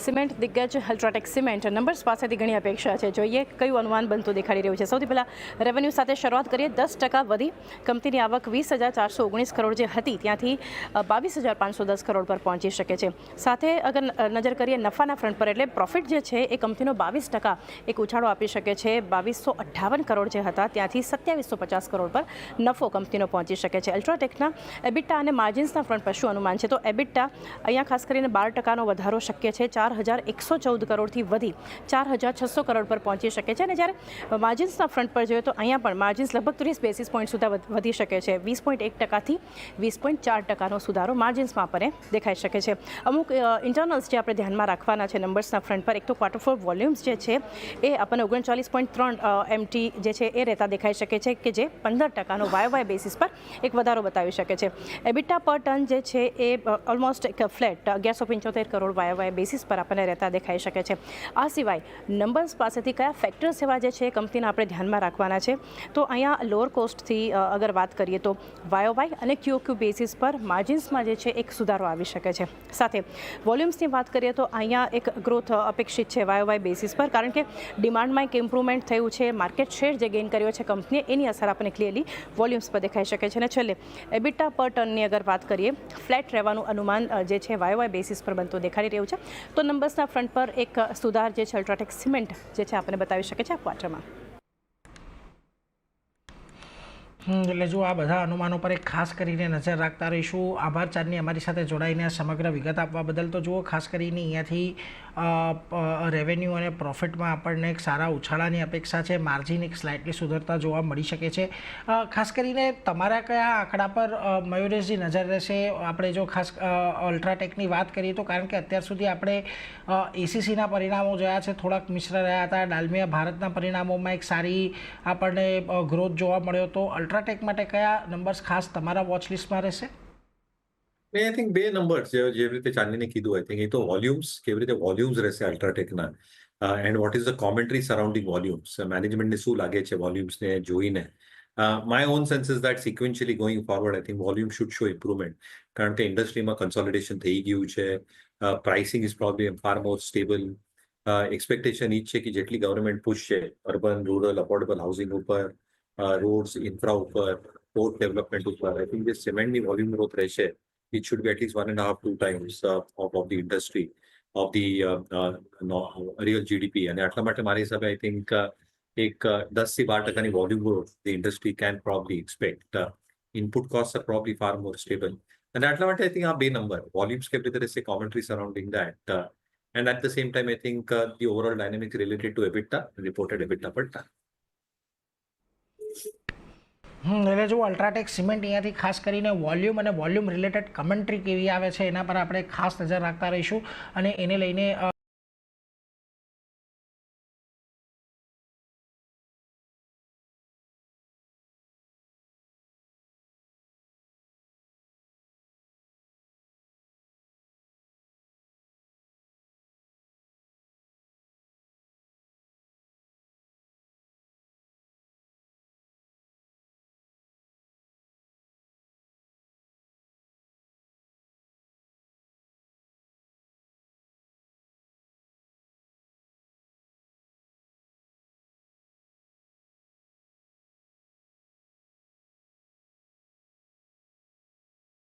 Cement દિગ્ગજ UltraTech cement numbers પાસેથી ઘણી અપેક્ષા છે. જોઈએ કયું અનુમાન બનતું દેખાડી રહ્યું છે. સૌથી પહેલાં રેવન્યુ સાથે શરૂઆત કરીએ. 10% વધી કંપનીની આવક 20,419 કરોડ જે હતી ત્યાંથી 22,510 કરોડ પર પહોંચી શકે છે. સાથે અગર નજર કરીએ નફાના ફ્રન્ટ પર એટલે પ્રોફિટ જે છે એ કંપનીનો 22% એક ઉછાળો આપી શકે છે. 2258 કરોડ જે હતા ત્યાંથી 2750 કરોડ પર નફો કંપનીનો પહોંચી શકે છે. અલ્ટ્રાટેકના એબિટા અને માર્જિન્સના ફ્રન્ટ પર શું અનુમાન છે? તો એબિટા અહીંયા ખાસ કરીને 12%નો વધારો શક્ય છે. 4,114 કરોડથી વધી 4,600 કરોડ પર પહોંચી શકે છે. અને જ્યારે માર્જિન્સના ફ્રન્ટ પર જોઈએ તો અહીંયા પણ માર્જિન્સ લગભગ 30 બેસિસ પોઈન્ટ સુધી વધી શકે છે. 20.1%થી 20.4%નો સુધારો માર્જિન્સમાં આપણને દેખાઈ શકે છે. અમુક ઇન્ટરનલ્સ જે આપણે ધ્યાનમાં રાખવાના છે નંબર્સના ફ્રન્ટ પર, એક તો ક્વાર્ટર ફોર વોલ્યુમ્સ જે છે એ આપણને 39.3 MT જે છે એ રહેતા દેખાઈ શકે છે કે જે 15%નો YOY બેસિસ પર એક વધારો બતાવી શકે છે. એબિટા પર ટન જે છે એ ઓલમોસ્ટ એક ફ્લેટ 1175 કરોડ YOY બેસિસ પર આપણને રહેતા દેખાઈ શકે છે. આ સિવાય નંબર્સ પાસેથી કયા ફેક્ટર્સ એવા જે છે કંપનીના આપણે ધ્યાનમાં રાખવાના છે? તો અહીંયા લોઅર કોસ્ટથી અગર વાત કરીએ તો YOY અને QOQ બેસિસ પર માર્જિન્સમાં જે છે એક સુધારો આવી શકે છે. સાથે વોલ્યુમ્સની વાત કરીએ તો અહીંયા એક ગ્રોથ અપેક્ષિત છે YOY બેસિસ પર, કારણ કે ડિમાન્ડમાં એક ઇમ્પ્રુવમેન્ટ થયું છે. માર્કેટ શેર જે ગેઇન કર્યો છે કંપનીએ એની અસર આપણને ક્લિયરલી વોલ્યુમ્સ પર દેખાઈ શકે છે. અને છેલ્લે એબિટા પર ટનની અગર વાત કરીએ ફ્લેટ રહેવાનું અનુમાન જે છે YOY બેસિસ પર બનતું દેખાડી રહ્યું છે. તો નંબર્સના ફ્રન્ટ પર એક સુધાર જે છે અલ્ટ્રાટેક સિમેન્ટ જે છે આપણને બતાવી શકે છે આ ક્વાર્ટરમાં. એટલે જો આ બધા અનુમાનો પર એક ખાસ કરીને નજર રાખતા રહીશું. આભાર ચાંદની અમારી સાથે જોડાઈને સમગ્ર વિગત આપવા બદલ. તો જુઓ ખાસ કરીને અહીંયાથી રેવન્યુ અને પ્રોફિટમાં આપણને એક સારા ઉછાળાની અપેક્ષા છે. માર્જિન એક સ્લાઇટલી સુધરતા જોવા મળી શકે છે. ખાસ કરીને તમારા કયા આંકડા પર મયુરેશજી નજર રહેશે? આપણે જો ખાસ અલ્ટ્રાટેકની વાત કરીએ તો કારણ કે અત્યાર સુધી આપણે એસીસીના પરિણામો જોયા છે, થોડાક મિશ્ર રહ્યા હતા. ડાલમિયા ભારતના પરિણામોમાં એક સારી આપણને ગ્રોથ જોવા મળ્યો હતો. અલ્ટ્રાટેક માટે કયા નંબર્સ ખાસ તમારા વોચ લિસ્ટમાં રહેશે? આઈ થિંક બે નંબર્સ જેવી રીતે ચાંદનીને કીધું, આઈ થિંક એ તો વોલ્યુમ્સ, કેવી રીતે વોલ્યુમ્સ રહેશે અલ્ટ્રાટેકના, and what is the commentary surrounding volumes. મેનેજમેન્ટને શું લાગે છે વોલ્યુમ્સને જોઈને? My own sense is that sequentially going forward I think volume should show improvement, કારણ કે ઇન્ડસ્ટ્રીમાં કન્સોલિડેશન થઈ ગયું છે. Pricing is probably far more stable. Expectation એ જ છે કે જેટલી ગવર્મેન્ટ પુશ છે અર્બન, રૂરલ, અફોર્ડેબલ હાઉસિંગ ઉપર, રોડ્સ, ઇન્ફ્રા ઉપર, પોર્ટ ડેવલપમેન્ટ ઉપર, આઈ થિંક જે સિમેન્ટની વોલ્યુમ ગ્રોથ રહેશે it should be at least 1.5-2 times of the industry of the real GDP. અને આટલા માટે મારી હિસાબે આઈ થિંક એક 10-12% volume growth the industry can probably expect. Input costs are probably far more stable. અને આટલા માટે આઈ થિંક આ બે નંબર વોલ્યુમ્સ કેવી રીતે રહેશે, commentary surrounding that, and at the same time I think the overall dynamics related to EBITDA, reported EBITDA per ton. એટલે જો અલ્ટ્રાટેક સિમેન્ટ અહીંયાથી ખાસ કરીને વોલ્યુમ અને વોલ્યુમ રિલેટેડ કમેન્ટ્રી કેવી આવે છે એના પર આપણે ખાસ નજર રાખતા રહીશું. અને એને લઈને